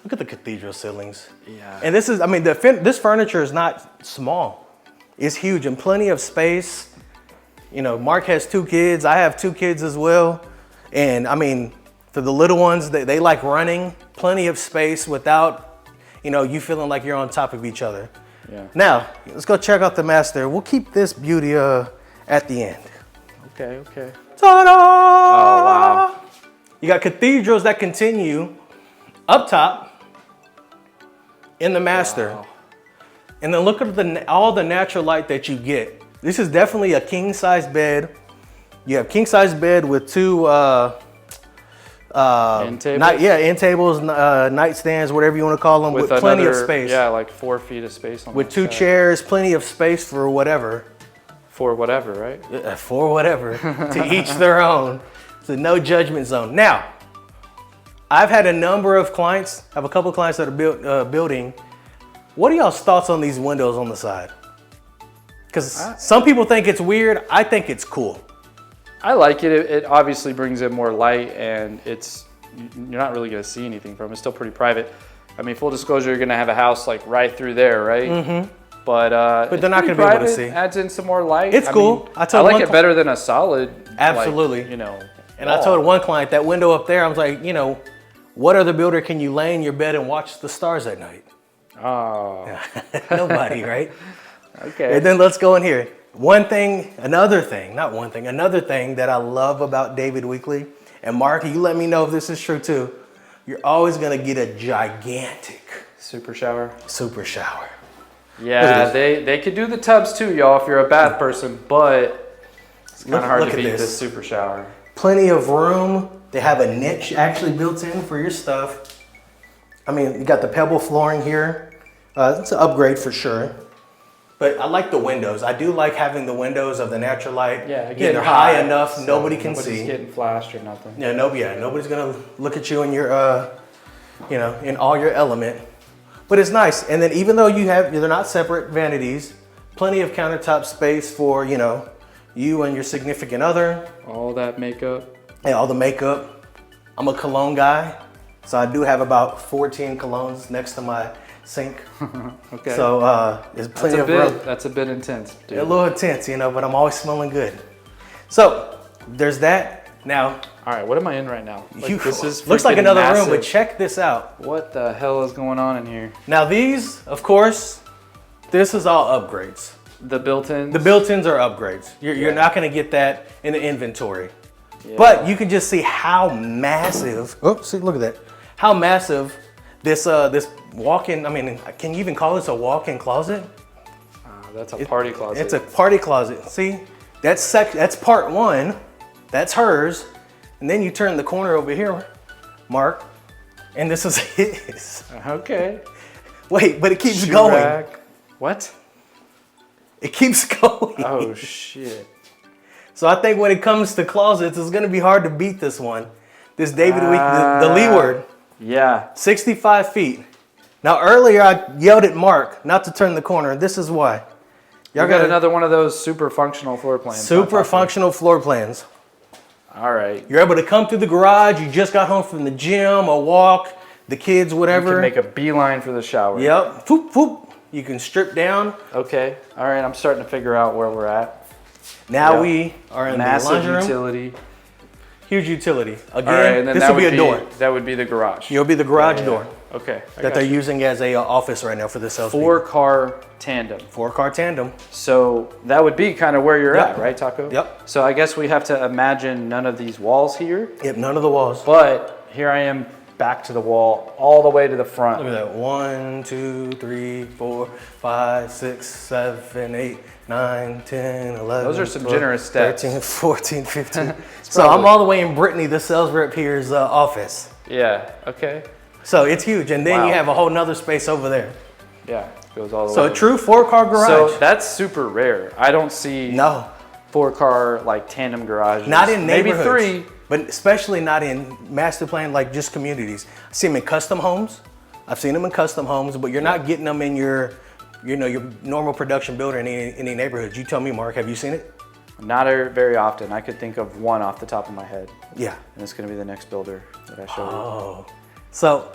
look at the cathedral ceilings. Yeah. And this is, I mean, this furniture is not small. It's huge and plenty of space. You know, Mark has 2 kids. I have 2 kids as well. And I mean, for the little ones, they like running. Plenty of space without, you know, you feeling like you're on top of each other. Yeah. Now, let's go check out the master. We'll keep this beauty at the end. Okay. Ta-da! Oh, wow. You got cathedrals that continue up top in the master. Wow. And then look at all the natural light that you get. This is definitely a king-size bed. You have king-size bed with 2 End tables? end tables, nightstands, whatever you want to call them, with plenty of space. Yeah, like 4 feet of space on With that 2 side. chairs, plenty of space for whatever. For whatever, right? For whatever, to each their own. It's a no judgment zone. Now, I've had a number of clients, I have a couple of clients that are building. What are y'all's thoughts on these windows on the side? Because some people think it's weird. I think it's cool. I like it. It obviously brings in more light, and you're not really going to see anything from it. It's still pretty private. I mean, full disclosure, you're going to have a house like right through there, right? Mm-hmm. But they're not going to be able to see. Adds in some more light. It's cool. I like it better than a solid. Absolutely. Like, you know. And I told one client that window up there, I was like, you know, what other builder can you lay in your bed and watch the stars at night? Oh. Nobody, right? Okay. And then let's go in here. Another thing that I love about David Weekley, and Mark, you let me know if this is true too. You're always gonna get a gigantic super shower. Yeah, they could do the tubs too, y'all, if you're a bath person, but it's kind of hard to beat this super shower. Plenty of room. They have a niche actually built in for your stuff. I mean, you got the pebble flooring here. It's an upgrade for sure. But I like the windows. I do like having the windows of the natural light. Yeah, again, they're high enough, so nobody can see. Nobody's getting flashed or nothing. Yeah, nobody's gonna look at you in your, you know, in all your element. But it's nice. And then even though they're not separate vanities, plenty of countertop space for, you know, you and your significant other. All that makeup. And all the makeup. I'm a cologne guy, so I do have about 14 colognes next to my sink. Okay. So there's plenty of room. That's a bit intense, dude. A little intense, you know, but I'm always smelling good. So there's that. Now, all right, what am I in right now? This is looks like another massive room, but check this out. What the hell is going on in here? Now these, of course, this is all upgrades. The built-ins? The built-ins are upgrades. You're not going to get that in the inventory. Yeah. But you can just see how massive. Oh, see, look at that. How massive this walk-in. I mean, can you even call this a walk-in closet? That's a party closet. It's a party closet. See, that's part one. That's hers. And then you turn the corner over here, Mark, and this is his. Okay. Wait, but it keeps going. Rack. What? It keeps going. Oh, shit. So I think when it comes to closets, it's going to be hard to beat this one. This David Week, the leeward. Yeah. 65 feet. Now, earlier I yelled at Mark not to turn the corner. This is why. Y'all got another one of those super functional floor plans. Super functional floor plans. All right. You're able to come through the garage. You just got home from the gym, a walk, the kids, whatever. You can make a beeline for the shower. Yep. Poop, poop. You can strip down. Okay. All right. I'm starting to figure out where we're at. Now we are in the laundry room. Massive utility. Huge utility. Again, all right, and then this will be a door. That would be the garage. You'll be the garage door. Okay. That they're using as a office right now for the sales. 4-car tandem. 4-car tandem. So that would be kind of where you're at, right, Taco? Yep. So I guess we have to imagine none of these walls here. Yep, none of the walls. But here I am back to the wall, all the way to the front. Look at that. 1, 2, 3, 4, 5, 6, 7, 8, 9, 10, 11. Those are some 12, generous steps. 13, 14, 15. So I'm all the way in Brittany, the sales rep here's office. Yeah, okay. So it's huge. And then you have a whole nother space over there. Yeah, goes all the way. So a true 4-car garage. So that's super rare. I don't see 4-car like tandem garages. Not in neighborhoods. Maybe 3. But especially not in master plan, like just communities. I see them in custom homes. I've seen them in custom homes, but you're not getting them in your normal production builder in any neighborhoods. You tell me, Mark, have you seen it? Not very often. I could think of one off the top of my head. Yeah. And it's going to be the next builder that I show you. Oh. So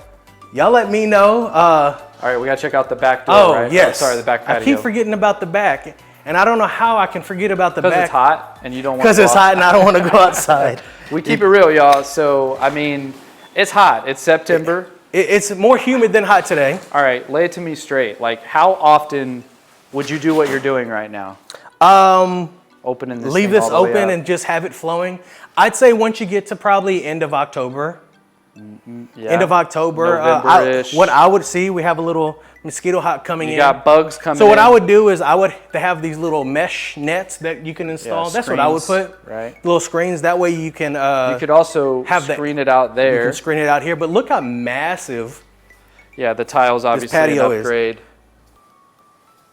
y'all let me know. All right, we got to check out the back door, right? Yes. Oh, sorry, the back patio. I keep forgetting about the back. And I don't know how I can forget about the back. Because it's hot and you don't want to Because it's hot and I don't want to go outside. We keep it real, y'all. So, I mean, it's hot. It's September. It's more humid than hot today. All right, lay it to me straight. Like, how often would you do what you're doing right now? Opening this Leave thing this all the way open up. and just have it flowing. I'd say once you get to probably end of October. Yeah. End of October. November-ish. What I would see, we have a little mosquito hot coming in. You got bugs coming in. So what I would do is I would have these little mesh nets that you can install. Yeah, That's what I would put. Right. Little screens. That way you can. You could also screen it out there. You can screen it out here. But look how massive. Yeah, the tile's obviously an upgrade.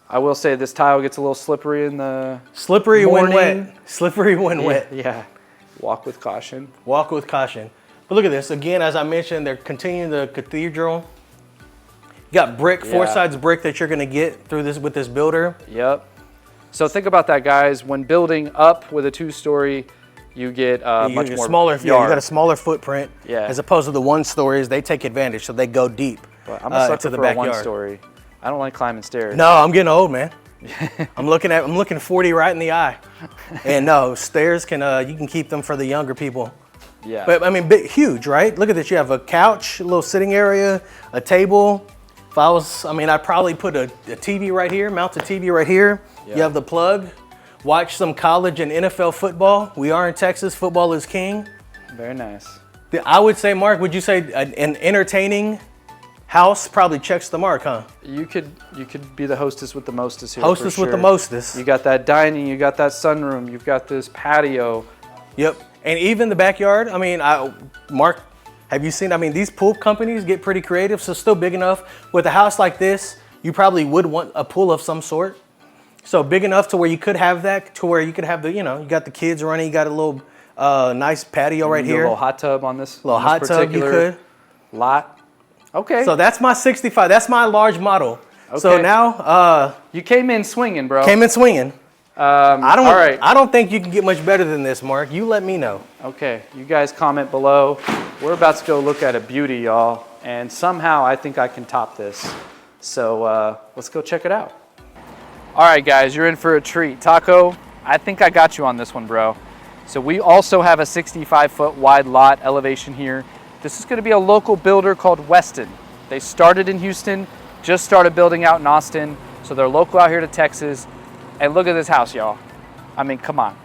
I will say this tile gets a little slippery in the Slippery morning. when wet. Slippery when wet. Yeah. Walk with caution. Walk with caution. But look at this. Again, as I mentioned, they're continuing the cathedral. You got brick, 4 sides brick that you're going to get through this with this builder. Yep. So think about that, guys. When building up with a 2-story, you get You much get more smaller. yard. Yeah, you got a smaller footprint. Yeah. As opposed to the 1-stories, they take advantage, so they go deep. But I'm a sucker to the for backyard. a 1-story. I don't like climbing stairs. No, I'm getting old, man. I'm looking 40 right in the eye. And no, stairs can you can keep them for the younger people. Yeah. But I mean, huge, right? Look at this. You have a couch, a little sitting area, a table. If I was, I mean, I'd probably put a TV right here, mount a TV right here. Yeah. You have the plug. Watch some college and NFL football. We are in Texas. Football is king. Very nice. I would say, Mark, would you say an entertaining house probably checks the mark, huh? You could be the hostess with the mostest here. Hostess for sure. with the mostest. You got that dining, you got that sunroom, you've got this patio. Yep. And even the backyard, I mean, Mark, have you seen, I mean, these pool companies get pretty creative, so still big enough. With a house like this, you probably would want a pool of some sort. So big enough to where you could have that, to where you could have the, you know, you got the kids running, you got a little nice patio right here. A little hot tub on this. Little hot tub you could. Lot. Okay. So that's my 65, that's my large model. Okay. So now, you came in swinging, bro. came in swinging. All right. I don't think you can get much better than this, Mark. You let me know. Okay, you guys comment below. We're about to go look at a beauty, y'all. And somehow I think I can top this. So let's go check it out. All right, guys, you're in for a treat. Taco, I think I got you on this one, bro. So we also have a 65-foot wide lot elevation here. This is gonna be a local builder called Weston. They started in Houston, just started building out in Austin. So they're local out here to Texas. And look at this house, y'all. I mean, come on.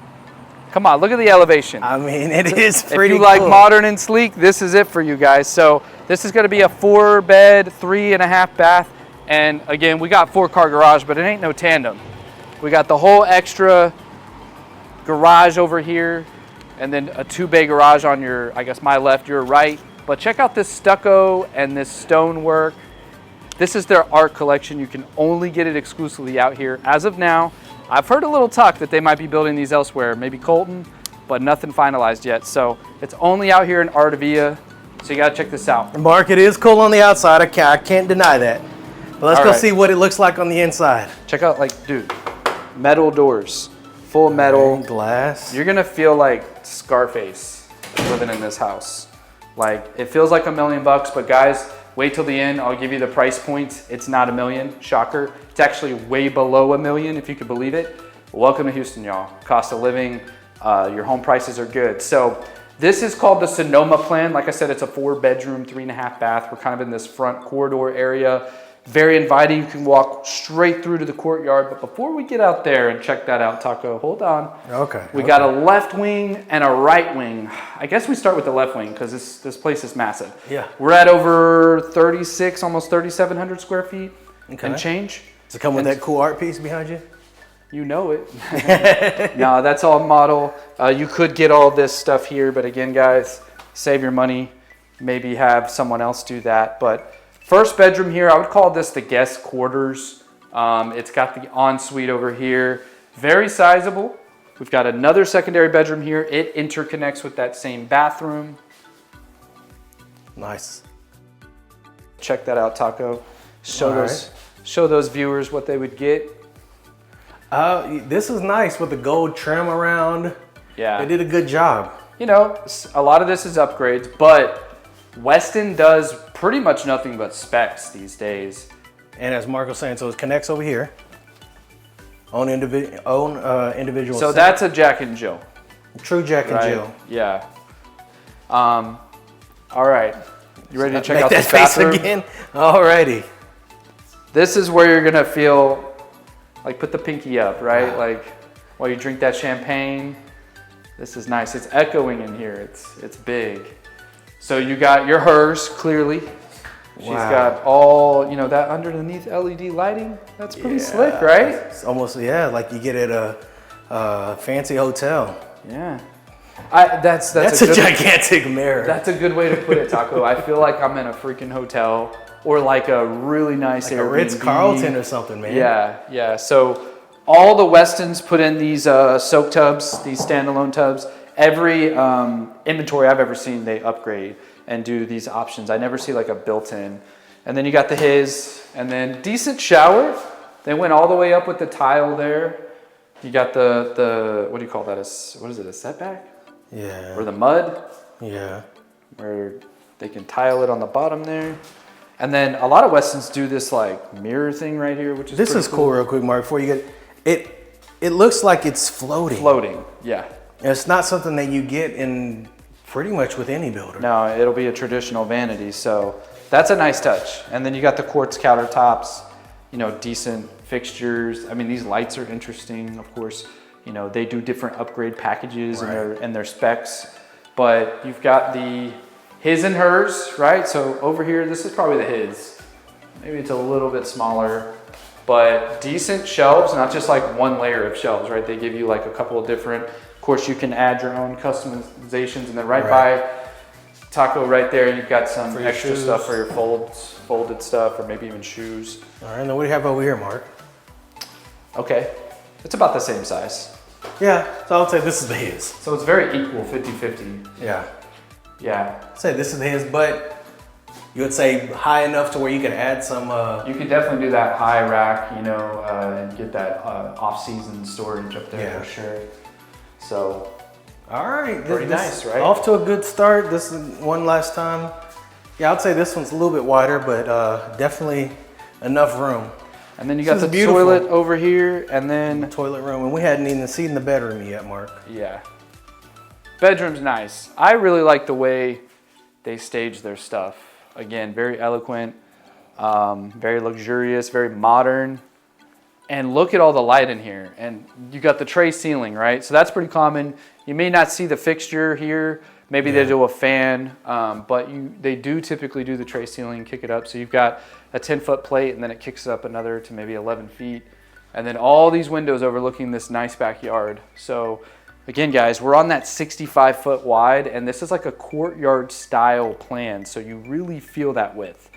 Come on, look at the elevation. I mean, it is pretty If you like cool. modern and sleek, this is it for you guys. So this is gonna be a 4-bed, 3.5 bath. And again, we got 4-car garage, but it ain't no tandem. We got the whole extra garage over here, and then a 2-bay garage on your, I guess my left, your right. But check out this stucco and this stonework. This is their art collection. You can only get it exclusively out here. As of now, I've heard a little talk that they might be building these elsewhere, maybe Colton, but nothing finalized yet. So it's only out here in Artavia. So you gotta check this out. Mark, it is cool on the outside. I can't deny that. But let's All go right. see what it looks like on the inside. Check out, like, dude, metal doors, full metal. Glass. You're gonna feel like Scarface living in this house. Like, it feels like $1 million, but guys, wait till the end. I'll give you the price point. It's not $1 million, shocker. It's actually way below $1 million, if you could believe it. Welcome to Houston, y'all. Cost of living, your home prices are good. So this is called the Sonoma plan. Like I said, it's a 4-bedroom, 3.5 bath. We're kind of in this front corridor area. Very inviting. You can walk straight through to the courtyard. But before we get out there and check that out, Taco, hold on. Okay. We got a left wing and a right wing. I guess we start with the left wing because this place is massive. Yeah. We're at over 36, almost 3,700 square feet and change. Does it come with that cool art piece behind you? You know it. No, that's all model. You could get all this stuff here, but again, guys, save your money. Maybe have someone else do that. But first bedroom here, I would call this the guest quarters. It's got the ensuite over here. Very sizable. We've got another secondary bedroom here. It interconnects with that same bathroom. Nice. Check that out, Taco. Show those viewers what they would get. This is nice with the gold trim around. Yeah. They did a good job. You know, a lot of this is upgrades, but Weston does pretty much nothing but specs these days. And as Mark was saying, so it connects over here. Own individual. So sink. that's a Jack and Jill. True Jack and Right? Jill. Yeah. All right. You ready to check Make out that this face bathroom? again? Alrighty. This is where you're gonna feel like put the pinky up, right? Like while you drink that champagne. This is nice. It's echoing in here. It's big. So you got your hers clearly. She's got all, you know, that underneath LED lighting. That's pretty slick, right? It's almost, like you get at a fancy hotel. Yeah. That's a good, gigantic mirror. That's a good way to put it, Taco. I feel like I'm in a freaking hotel or like a really nice like a Airbnb. Ritz-Carlton or something, man. Yeah. So all the Westons put in these soak tubs, these standalone tubs. Every inventory I've ever seen, they upgrade and do these options. I never see like a built-in. And then you got his, and then decent shower. They went all the way up with the tile there. You got the what do you call that? What is it, a setback? Yeah. Or the mud. Yeah. Where they can tile it on the bottom there. And then a lot of Westons do this like mirror thing right here, which is This is cool real quick, Mark, before you get it looks like it's floating. Floating, yeah. And it's not something that you get in pretty much with any builder. No, it'll be a traditional vanity, so that's a nice touch. And then you got the quartz countertops, you know, decent fixtures. I mean, these lights are interesting, of course. You know, they do different upgrade packages and their specs. But you've got the his and hers, right? So over here, this is probably the his. Maybe it's a little bit smaller, but decent shelves, not just like one layer of shelves, right? They give you like a couple of different, of course you can add your own customizations, and then right by Taco right there, you've got some extra stuff for your folded stuff, or maybe even shoes. All right, and then what do you have over here, Mark? Okay, it's about the same size. Yeah, so I would say this is the his. So it's very equal, 50-50. Yeah. Yeah. I'd say this is his, but you would say high enough to where you could add some... You could definitely do that high rack, you know, and get that off-season storage up there for sure. So, all right. Pretty nice, right? Off to a good start. This is one last time. Yeah, I'd say this one's a little bit wider, but definitely enough room. And then you got the toilet over here, and then... Toilet room, and we hadn't even seen the bedroom yet, Mark. Yeah. Bedroom's nice. I really like the way they stage their stuff. Again, very eloquent, very luxurious, very modern. And look at all the light in here. And you got the tray ceiling, right? So that's pretty common. You may not see the fixture here. Maybe they do a fan, but they do typically do the tray ceiling, kick it up. So you've got a 10-foot plate, and then it kicks up another to maybe 11 feet. And then all these windows overlooking this nice backyard. So again, guys, we're on that 65-foot wide, and this is like a courtyard style plan. So you really feel that width.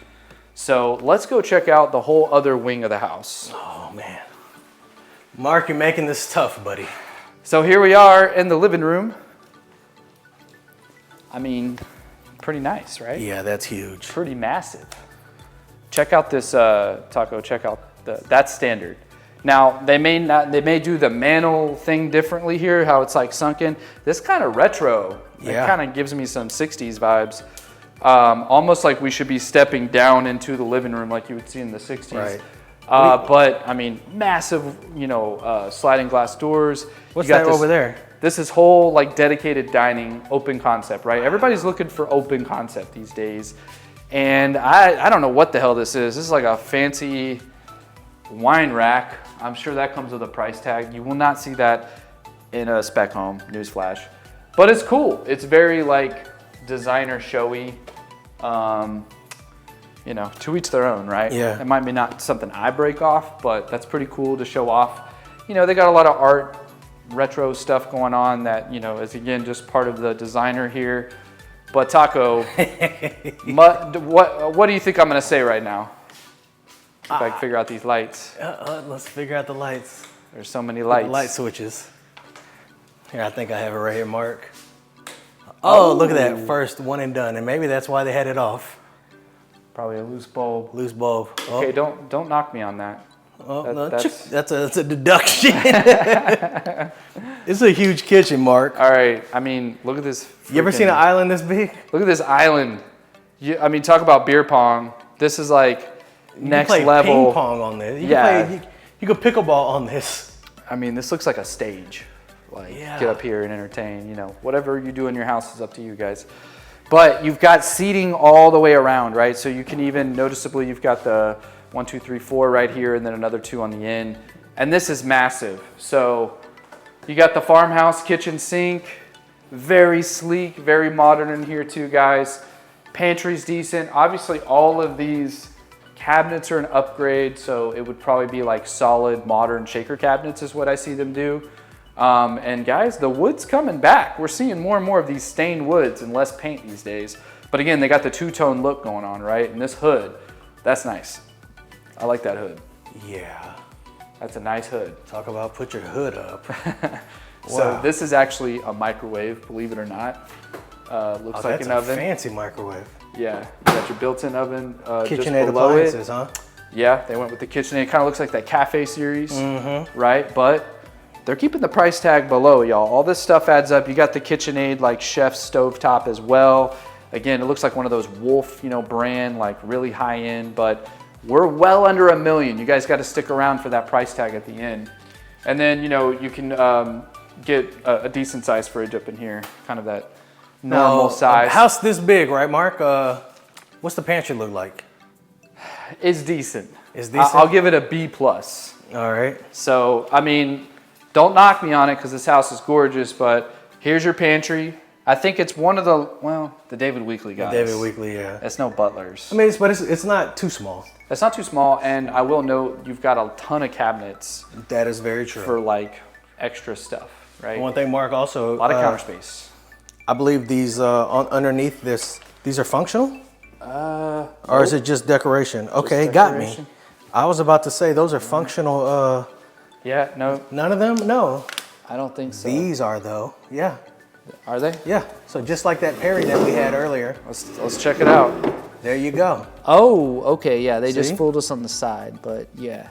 So let's go check out the whole other wing of the house. Oh man. Mark, you're making this tough, buddy. So here we are in the living room. I mean, pretty nice, right? Yeah, that's huge. Pretty massive. Check out this, Taco, check out that's standard. Now, they may do the mantle thing differently here, how it's like sunken. This kind of retro. It kind of gives me some 60s vibes. Almost like we should be stepping down into the living room like you would see in the 60s. Right. But I mean, massive, you know, sliding glass doors. What's that over there? This is whole like dedicated dining, open concept, right? Everybody's looking for open concept these days. And I don't know what the hell this is. This is like a fancy wine rack. I'm sure that comes with a price tag. You will not see that in a spec home, newsflash. But it's cool. It's very like designer showy. You know, to each their own, right? Yeah. It might be not something I break off, but that's pretty cool to show off. You know, they got a lot of art, retro stuff going on that, you know, is again just part of the designer here. But Taco, what do you think I'm gonna say right now? If I can figure out these lights. Let's figure out the lights. There's so many lights. Light switches. Here, I think I have it right here, Mark. Oh, look at that. First one and done. And maybe that's why they had it off. Probably a loose bulb. Loose bulb. Okay, don't knock me on that. That's a deduction. It's a huge kitchen, Mark. All right. I mean, look at this. You ever seen an island this big? Look at this island. I mean, talk about beer pong. This is like next level. You can play level. ping pong on this. You can pickleball on this. I mean, this looks like a stage. Like, get up here and entertain. You know, whatever you do in your house is up to you guys. But you've got seating all the way around, right? So you can even noticeably, you've got the 1, 2, 3, 4 right here, and then another 2 on the end. And this is massive. So you got the farmhouse kitchen sink, very sleek, very modern in here too, guys. Pantry's decent. Obviously, all of these cabinets are an upgrade, so it would probably be like solid modern shaker cabinets is what I see them do. And guys, the wood's coming back. We're seeing more and more of these stained woods and less paint these days. But again, they got the two-tone look going on, right? And this hood, that's nice. I like that hood. Yeah. That's a nice hood. Talk about put your hood up. So this is actually a microwave, believe it or not. Looks like an oven. That's a fancy microwave. Yeah, you got your built-in oven KitchenAid just below appliances, huh? Yeah, they went with the KitchenAid. It kind of looks like that cafe series, right? But they're keeping the price tag below, y'all. All this stuff adds up. You got the KitchenAid like chef stovetop as well. Again, it looks like one of those Wolf, you know, brand, like really high end, but we're well under $1 million. You guys got to stick around for that price tag at the end. And then, you know, you can get a decent size fridge up in here, kind of that normal size. A house this big, right, Mark? What's the pantry look like? It's decent. It's decent? I'll give it a B+. All right. So, I mean, don't knock me on it because this house is gorgeous, but here's your pantry. I think it's one of the, well, the David Weekley guys. David Weekley, yeah. It's no Butlers. I mean, but it's not too small. It's not too small, and I will note you've got a ton of cabinets. That is very true. For like extra stuff, right? One thing, Mark, also. A lot of counter space. I believe these underneath this, these are functional? Or is it just decoration? Okay, got me. I was about to say those are functional. Yeah, no. None of them? No. I don't think so. These are though. Yeah. Are they? Yeah. So just like that Perry that we had earlier. Let's check it out. There you go. Oh, okay. Yeah, they just See? fooled us on the side, but yeah,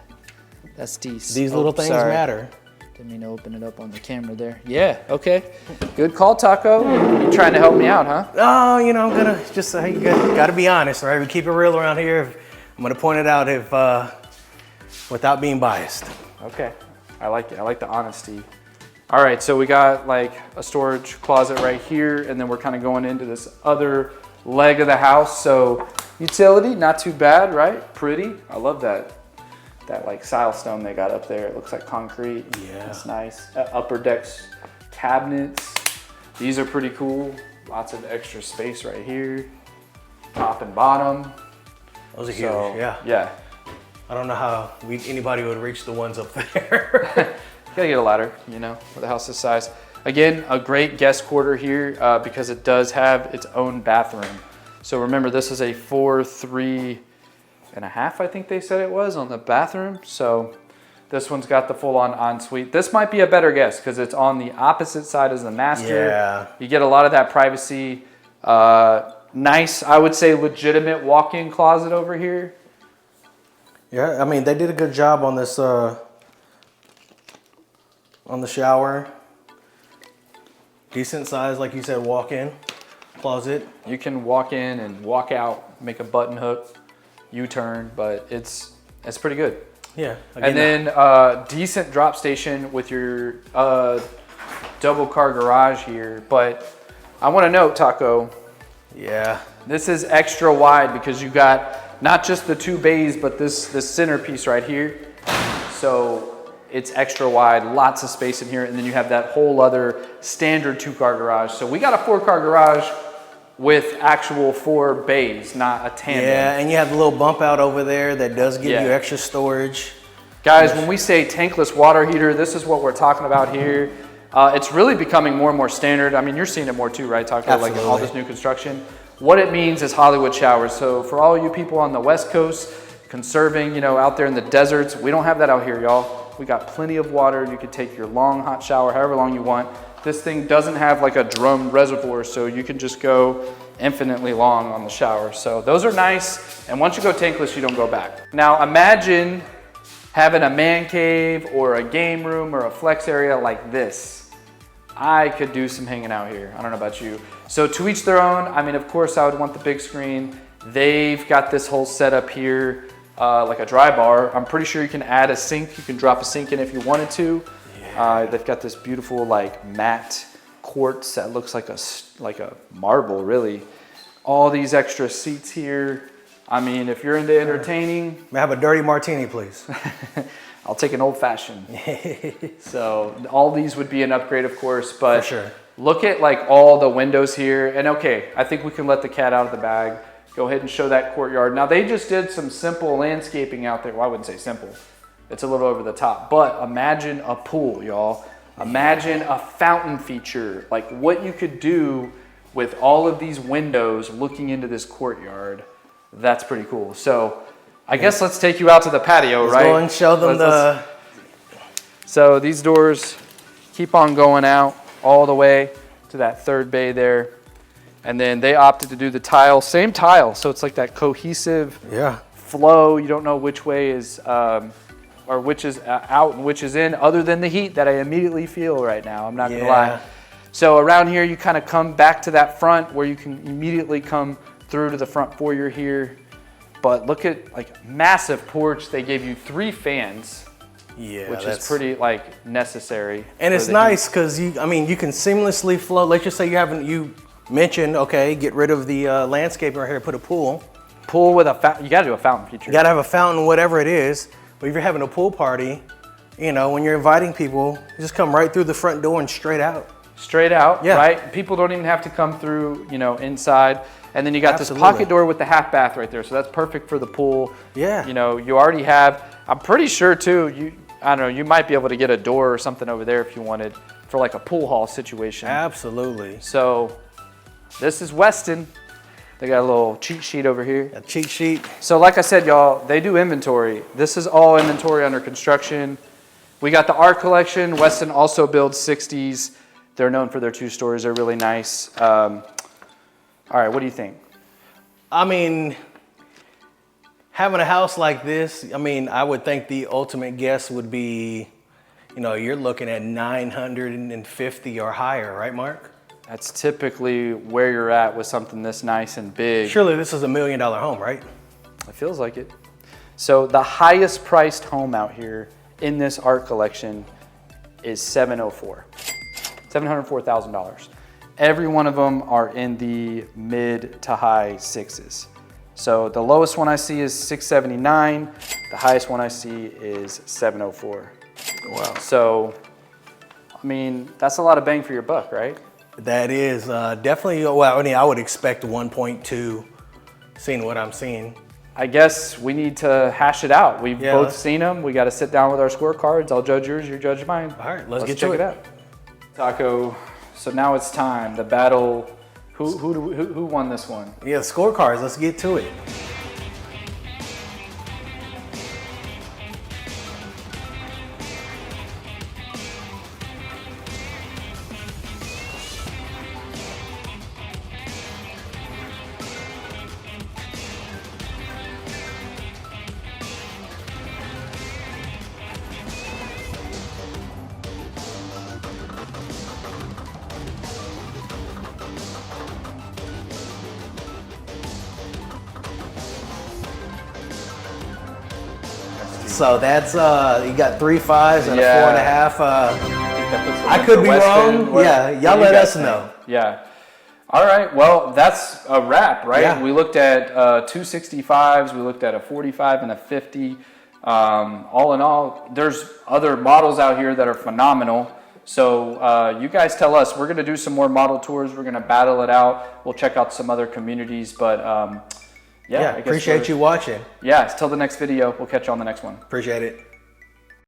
that's decent. These little things matter. Didn't mean to open it up on the camera there. Yeah. Okay. Good call, Taco. You trying to help me out, huh? Oh, you know, I'm gonna just you gotta be honest, right? We keep it real around here. I'm gonna point it out if without being biased. Okay. I like it. I like the honesty. All right, so we got like a storage closet right here, and then we're kind of going into this other leg of the house. So utility, not too bad, right? Pretty. I love that like silestone they got up there. It looks like concrete. Yeah. That's nice. Upper decks cabinets. These are pretty cool. Lots of extra space right here. Top and bottom. Those are huge, yeah. Yeah. I don't know how anybody would reach the ones up there. Gotta get a ladder, you know, with a house this size. Again, a great guest quarter here because it does have its own bathroom. So remember, this is a 4.3.5, I think they said it was, on the bathroom. So this one's got the full-on ensuite. This might be a better guess because it's on the opposite side as the master. Yeah. You get a lot of that privacy. Nice, I would say, legitimate walk-in closet over here. Yeah, I mean, they did a good job on this, on the shower. Decent size, like you said, walk-in closet. You can walk in and walk out, make a button hook, U-turn, but it's pretty good. Yeah. And then decent drop station with your double car garage here. But I want to note, Taco. Yeah. This is extra wide because you got not just the two bays, but this centerpiece right here. So it's extra wide, lots of space in here. And then you have that whole other standard 2-car garage. So we got a 4-car garage with actual 4 bays, not a tandem. Yeah, and you have the little bump out over there that does give you extra storage. Guys, when we say tankless water heater, this is what we're talking about here. It's really becoming more and more standard. I mean, you're seeing it more too, right, Taco? Absolutely. Like all this new construction. What it means is Hollywood showers. So for all you people on the West Coast, conserving, you know, out there in the deserts, we don't have that out here, y'all. We got plenty of water. You could take your long hot shower however long you want. This thing doesn't have like a drum reservoir, so you can just go infinitely long on the shower. So those are nice. And once you go tankless, you don't go back. Now imagine having a man cave or a game room or a flex area like this. I could do some hanging out here. I don't know about you. So to each their own. I mean, of course, I would want the big screen. They've got this whole setup here, like a dry bar. I'm pretty sure you can add a sink. You can drop a sink in if you wanted to. Yeah. They've got this beautiful like matte quartz that looks like a marble, really. All these extra seats here. I mean, if you're into entertaining. May I have a dirty martini, please? I'll take an old fashioned. So all these would be an upgrade, of course, but for sure. Look at like all the windows here. And okay, I think we can let the cat out of the bag. Go ahead and show that courtyard. Now they just did some simple landscaping out there. Well, I wouldn't say simple. It's a little over the top, but imagine a pool, y'all. Imagine a fountain feature, like what you could do with all of these windows looking into this courtyard. That's pretty cool. So I guess let's take you out to the patio, right? Let's go and show them So these doors keep on going out all the way to that third bay there. And then they opted to do the tile, same tile. So it's like that cohesive flow. You don't know which way is, or or which is out and which is in, other than the heat that I immediately feel right now. I'm not gonna lie. So around here, you kind of come back to that front where you can immediately come through to the front foyer here. But look at like massive porch. They gave you 3 fans. Yeah, which is pretty like necessary. And it's nice because you can seamlessly flow. Let's just say you mentioned, okay, get rid of the landscaping right here, put a pool. Pool with a fountain. You gotta do a fountain feature. You gotta have a fountain, whatever it is. But if you're having a pool party, you know, when you're inviting people, you just come right through the front door and straight out. Straight out, right? People don't even have to come through, you know, inside. And then you got this pocket door with the half bath right there. So that's perfect for the pool. Yeah. You know, you already have, I'm pretty sure too, I don't know, you might be able to get a door or something over there if you wanted for like a pool hall situation. Absolutely. So this is Weston. They got a little cheat sheet over here. A cheat sheet. So like I said, y'all, they do inventory. This is all inventory under construction. We got the art collection. Weston also builds 60s. They're known for their 2 stories. They're really nice. All right, what do you think? I mean, having a house like this, I mean, I would think the ultimate guess would be, you know, you're looking at 950 or higher, right, Mark? That's typically where you're at with something this nice and big. Surely this is $1 million home, right? It feels like it. So the highest priced home out here in this art collection is $704,000. Every one of them are in the mid to high 6s. So the lowest one I see is 679. The highest one I see is 704. Wow. So, I mean, that's a lot of bang for your buck, right? That is definitely, well, I mean, I would expect 1.2, seeing what I'm seeing. I guess we need to hash it out. We've both seen them. We got to sit down with our scorecards. I'll judge yours, you judge mine. All right, let's get check to it out. Taco, so now it's time. The battle. Who won this one? Yeah, scorecards. Let's get to it. So that's, you got 3 5s and a 4.5. I could be wrong. Yeah, y'all let us know. Yeah. All right, well, that's a wrap, right? Yeah. We looked at 265s, we looked at a 45 and a 50. All in all, there's other models out here that are phenomenal. So you guys tell us. We're gonna do some more model tours. We're gonna battle it out. We'll check out some other communities, but yeah, appreciate you watching. Yeah, till the next video. We'll catch you on the next one. Appreciate it.